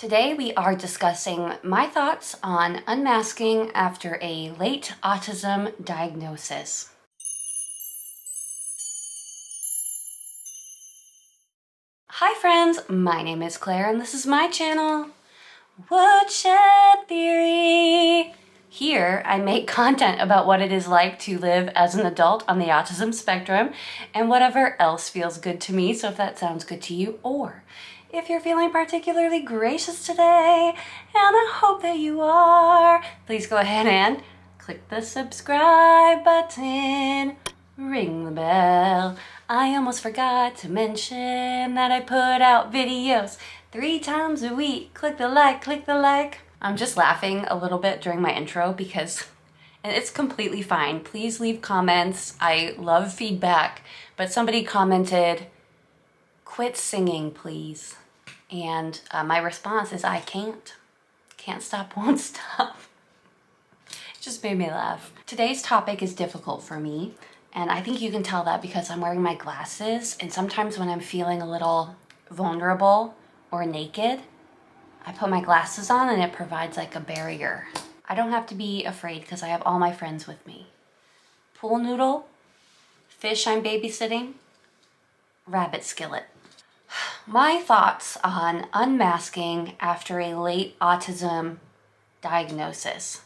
Today we are discussing my thoughts on unmasking after a late autism diagnosis. Hi friends, my name is Claire and this is my channel, Woodshed Theory. Here I make content about what it is like to live as an adult on the autism spectrum and whatever else feels good to me, so if that sounds good to you, or if you're feeling particularly gracious today, and I hope that you are, please go ahead and click the subscribe button, ring the bell. I almost forgot to mention that I put out videos 3 times a week. Click the like, click the like. I'm just laughing a little bit during my intro because, and it's completely fine. Please leave comments. I love feedback, but somebody commented, "Quit singing, please." And my response is, I can't stop, won't stop. It just made me laugh. Today's topic is difficult for me, and I think you can tell that because I'm wearing my glasses, and sometimes when I'm feeling a little vulnerable or naked, I put my glasses on and it provides like a barrier. I don't have to be afraid because I have all my friends with me. Pool noodle, fish I'm babysitting, rabbit skillet. My thoughts on unmasking after a late autism diagnosis.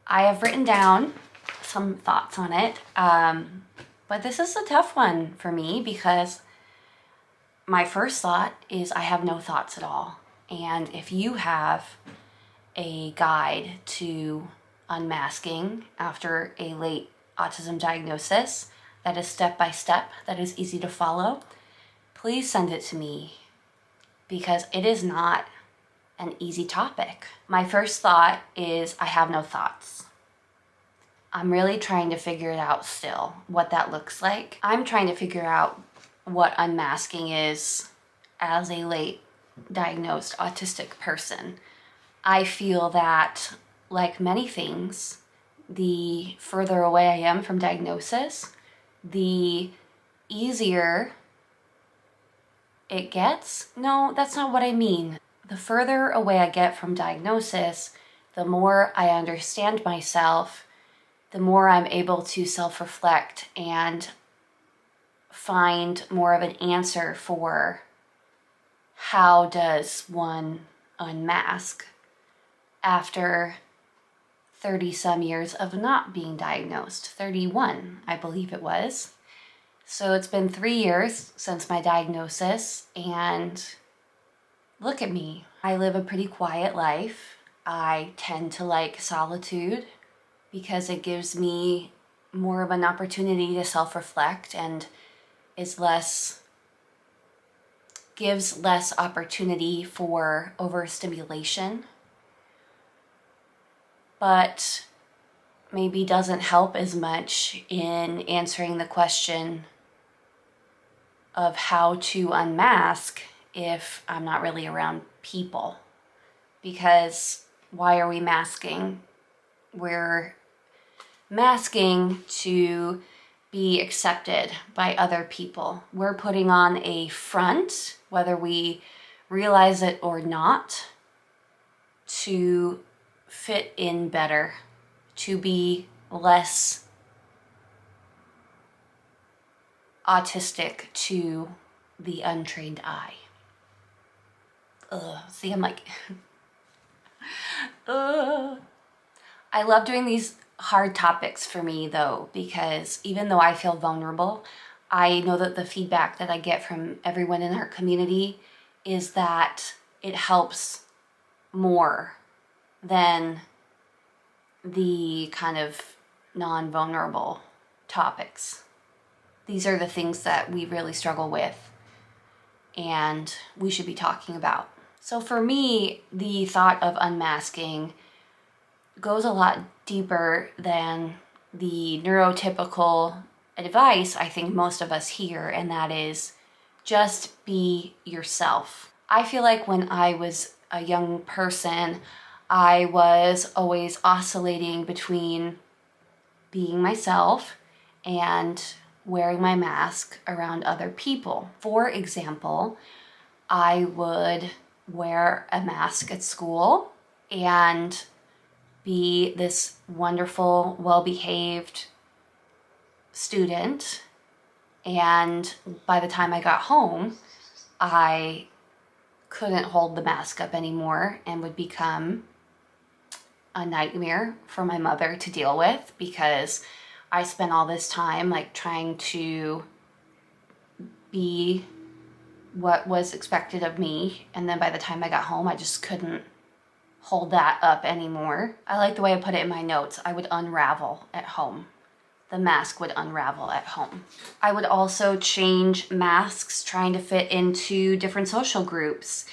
I have written down some thoughts on it, but this is a tough one for me because my first thought is I have no thoughts at all. And if you have a guide to unmasking after a late autism diagnosis that is step-by-step, that is easy to follow, please send it to me because it is not an easy topic. My first thought is I have no thoughts. I'm really trying to figure it out still, what that looks like. I'm trying to figure out what unmasking is as a late diagnosed autistic person. I feel that, like many things, the further away I am from diagnosis, the easier it gets. No, that's not what I mean. The further away I get from diagnosis, the more I understand myself, the more I'm able to self-reflect and find more of an answer for how does one unmask after 30 some years of not being diagnosed. 31, I believe it was. So it's been 3 years since my diagnosis, and look at me. I live a pretty quiet life. I tend to like solitude because it gives me more of an opportunity to self-reflect and gives less opportunity for overstimulation, but maybe doesn't help as much in answering the question of how to unmask if I'm not really around people. Because why are we masking? We're masking to be accepted by other people. We're putting on a front, whether we realize it or not, to fit in better, to be less autistic to the untrained eye. See, I'm like, I love doing these hard topics for me though, because even though I feel vulnerable, I know that the feedback that I get from everyone in our community is that it helps more than the kind of non-vulnerable topics. These are the things that we really struggle with and we should be talking about. So for me, the thought of unmasking goes a lot deeper than the neurotypical advice I think most of us hear, and that is just be yourself. I feel like when I was a young person, I was always oscillating between being myself and wearing my mask around other people. For example, I would wear a mask at school and be this wonderful, well-behaved student. And by the time I got home, I couldn't hold the mask up anymore and would become a nightmare for my mother to deal with, because I spent all this time like trying to be what was expected of me, and then by the time I got home I just couldn't hold that up anymore. I like the way I put it in my notes. I would unravel at home. The mask would unravel at home. I would also change masks trying to fit into different social groups.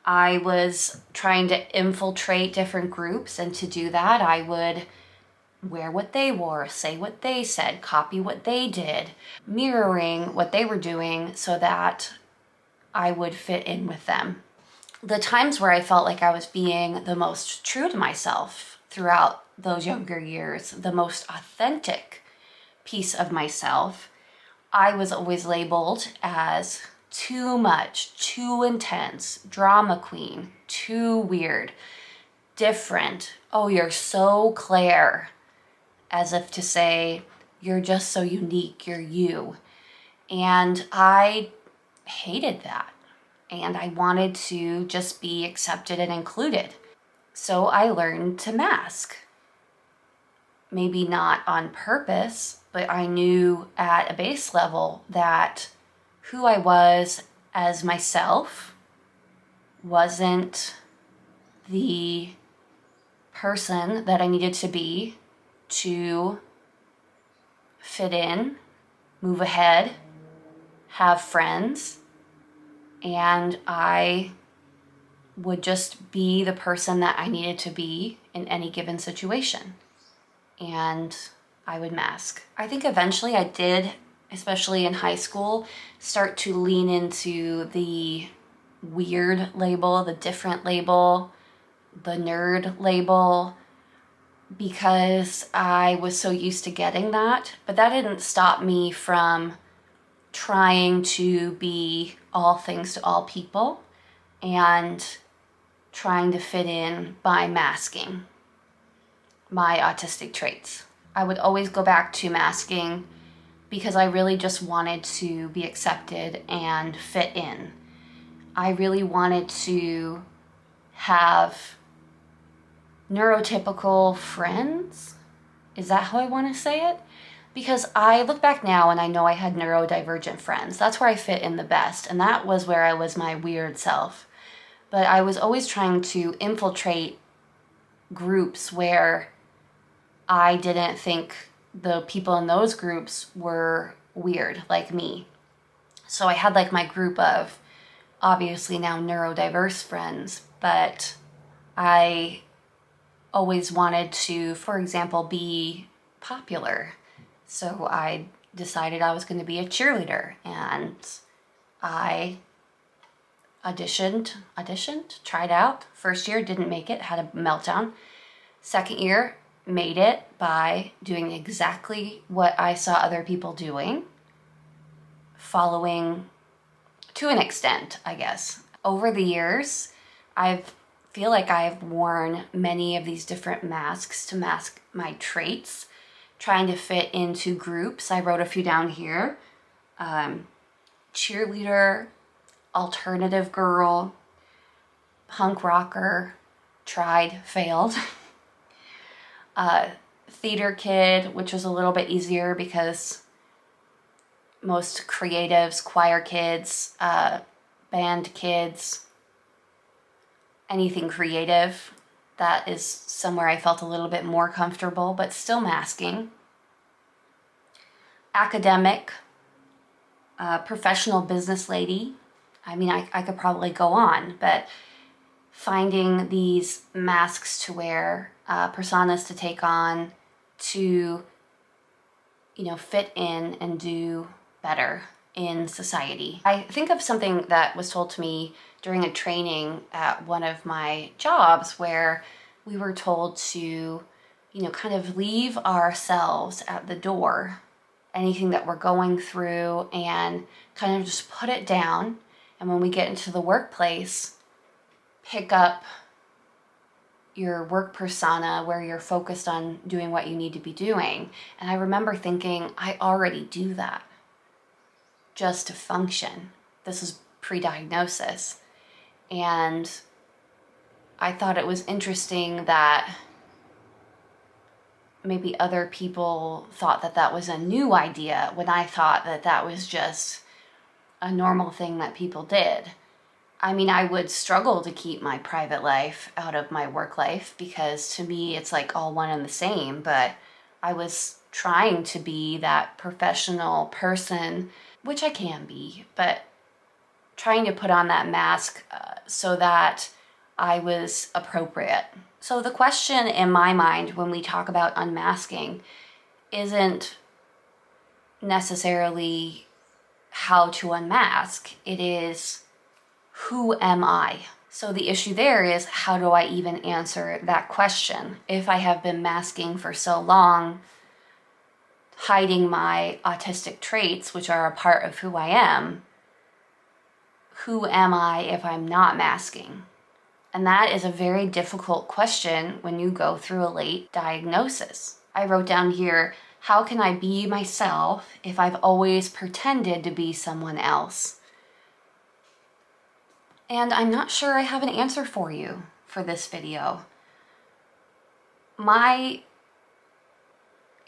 I was trying to infiltrate different groups, and to do that I would wear what they wore, say what they said, copy what they did, mirroring what they were doing so that I would fit in with them. The times where I felt like I was being the most true to myself throughout those younger years, the most authentic piece of myself, I was always labeled as too much, too intense, drama queen, too weird, different. Oh, you're so Claire, as if to say, you're just so unique, you're you. And I hated that. And I wanted to just be accepted and included. So I learned to mask. Maybe not on purpose, but I knew at a base level that who I was as myself wasn't the person that I needed to be to fit in, move ahead, have friends, and I would just be the person that I needed to be in any given situation. And I would mask. I think eventually I did, especially in high school, start to lean into the weird label, the different label, the nerd label, because I was so used to getting that. But that didn't stop me from trying to be all things to all people and trying to fit in by masking my autistic traits. I would always go back to masking because I really just wanted to be accepted and fit in. I really wanted to have neurotypical friends. Is that how I want to say it? Because I look back now and I know I had neurodivergent friends. That's where I fit in the best, and that was where I was my weird self. But I was always trying to infiltrate groups where I didn't think the people in those groups were weird like me. So I had like my group of obviously now neurodiverse friends, but I always wanted to, for example, be popular. So I decided I was going to be a cheerleader, and I auditioned, tried out. First year, didn't make it, had a meltdown. Second year, made it by doing exactly what I saw other people doing, following to an extent, I guess. Over the years, I feel like I've worn many of these different masks to mask my traits, trying to fit into groups. I wrote a few down here. Cheerleader, alternative girl, punk rocker, tried, failed. Theater kid, which was a little bit easier because most creatives, choir kids, band kids, anything creative, that is somewhere I felt a little bit more comfortable, but still masking. Academic, professional business lady. I mean, I could probably go on, but finding these masks to wear, personas to take on, to, fit in and do better in society. I think of something that was told to me during a training at one of my jobs where we were told to, kind of leave ourselves at the door, anything that we're going through, and kind of just put it down And when we get into the workplace, pick up your work persona where you're focused on doing what you need to be doing. And I remember thinking, I already do that just to function. This is pre-diagnosis. And I thought it was interesting that maybe other people thought that that was a new idea when I thought that that was just a normal thing that people did. I mean, I would struggle to keep my private life out of my work life because to me it's like all one and the same, but I was trying to be that professional person, which I can be, but trying to put on that mask so that I was appropriate. So the question in my mind when we talk about unmasking isn't necessarily how to unmask. It is, who am I? So the issue there is, how do I even answer that question? If I have been masking for so long, hiding my autistic traits, which are a part of who I am, who am I if I'm not masking? And that is a very difficult question when you go through a late diagnosis. I wrote down here, how can I be myself if I've always pretended to be someone else? And I'm not sure I have an answer for you for this video. My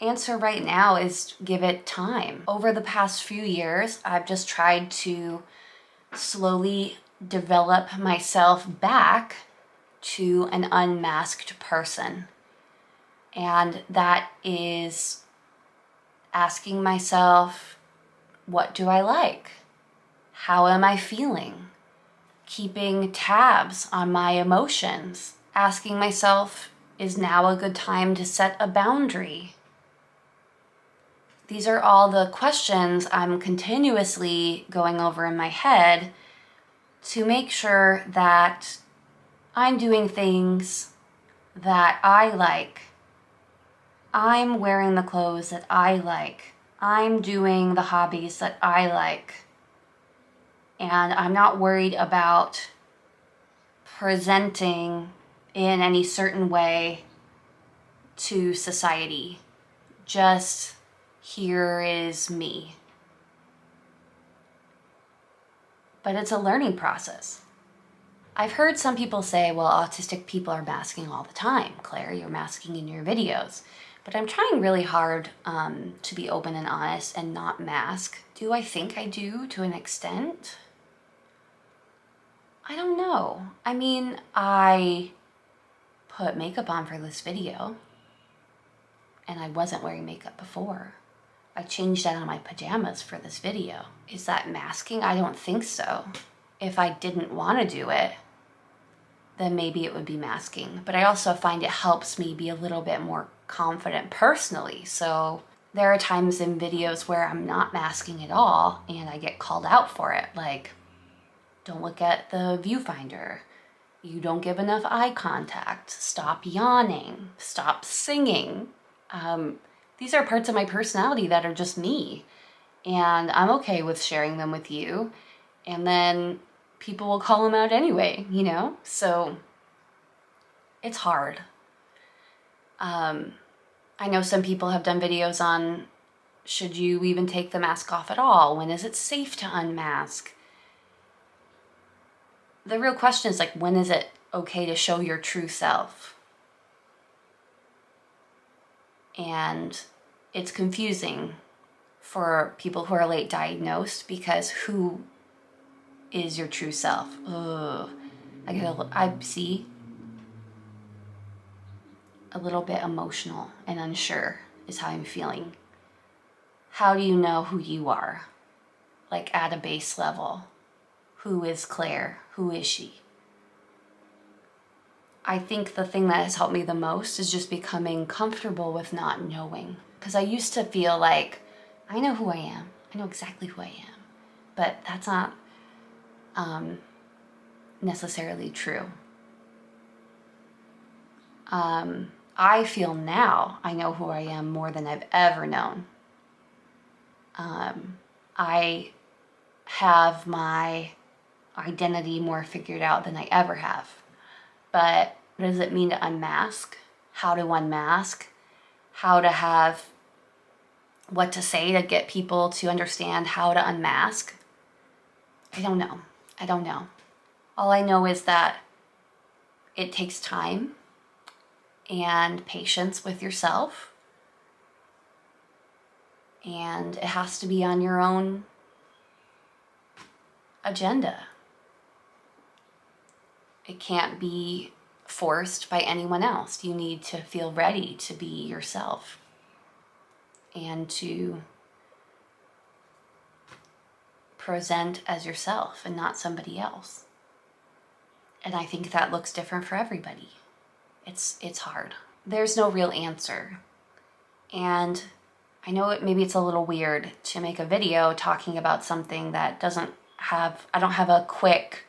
answer right now is give it time. Over the past few years, I've just tried to slowly develop myself back to an unmasked person. And that is asking myself, what do I like? How am I feeling? Keeping tabs on my emotions. Asking myself, is now a good time to set a boundary? These are all the questions I'm continuously going over in my head to make sure that I'm doing things that I like. I'm wearing the clothes that I like. I'm doing the hobbies that I like. And I'm not worried about presenting in any certain way to society. Just, here is me. But it's a learning process. I've heard some people say, well, autistic people are masking all the time. Claire, you're masking in your videos. But I'm trying really hard to be open and honest and not mask. Do I think I do to an extent? I don't know. I mean, I put makeup on for this video, and I wasn't wearing makeup before. I changed out of my pajamas for this video. Is that masking? I don't think so. If I didn't want to do it, then maybe it would be masking. But I also find it helps me be a little bit more confident personally. So there are times in videos where I'm not masking at all and I get called out for it. Like, don't look at the viewfinder. You don't give enough eye contact. Stop yawning. Stop singing. These are parts of my personality that are just me. And I'm okay with sharing them with you. And then people will call them out anyway, you know? So it's hard. I know some people have done videos on, should you even take the mask off at all? When is it safe to unmask? The real question is, like, when is it okay to show your true self? And it's confusing for people who are late diagnosed, because who is your true self? Ugh. I see a little bit emotional and unsure is how I'm feeling. How do you know who you are? Like, at a base level. Who is Claire? Who is she? I think the thing that has helped me the most is just becoming comfortable with not knowing. Because I used to feel like, I know who I am. I know exactly who I am. But that's not necessarily true. I feel now I know who I am more than I've ever known. I have my identity more figured out than I ever have. But what does it mean to unmask? How to unmask? How to have what to say to get people to understand how to unmask? I don't know. I don't know. All I know is that it takes time and patience with yourself. And it has to be on your own agenda. It can't be forced by anyone else. You need to feel ready to be yourself and to present as yourself and not somebody else. And I think that looks different for everybody. It's hard. There's no real answer. And I know maybe it's a little weird to make a video talking about something that I don't have a quick,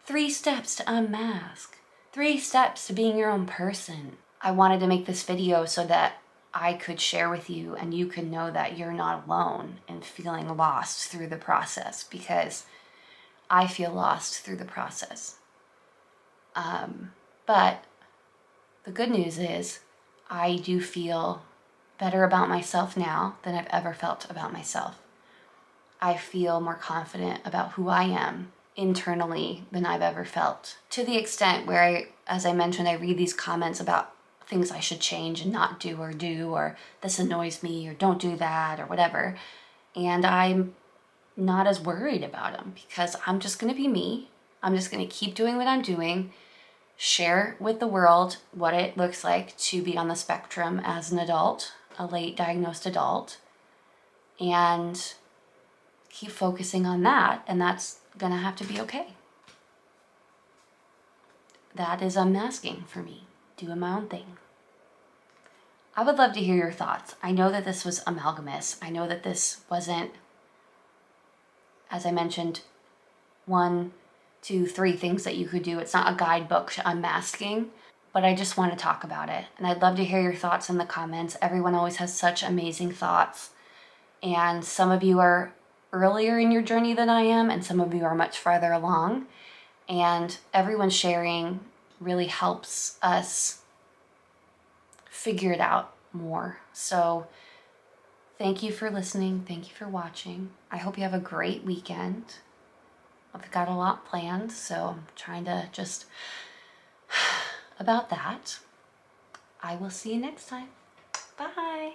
3 steps to unmask, 3 steps to being your own person. I wanted to make this video so that I could share with you and you can know that you're not alone in feeling lost through the process, because I feel lost through the process. But the good news is I do feel better about myself now than I've ever felt about myself. I feel more confident about who I am internally than I've ever felt. To the extent where as I mentioned, I read these comments about things I should change and not do, or this annoys me, or don't do that, or whatever. And I'm not as worried about them because I'm just going to be me. I'm just going to keep doing what I'm doing, share with the world what it looks like to be on the spectrum as an adult, a late diagnosed adult, and keep focusing on that, and that's going to have to be okay. That is unmasking for me, doing my own thing. I would love to hear your thoughts. I know that this was amalgamous. I know that this wasn't, as I mentioned, 1, 2, 3 things that you could do. It's not a guidebook to unmasking, but I just want to talk about it. And I'd love to hear your thoughts in the comments. Everyone always has such amazing thoughts. And some of you are earlier in your journey than I am, and some of you are much farther along. And everyone sharing really helps us figure it out more. So thank you for listening. Thank you for watching. I hope you have a great weekend. I've got a lot planned, so I'm trying to just about that. I will see you next time. Bye.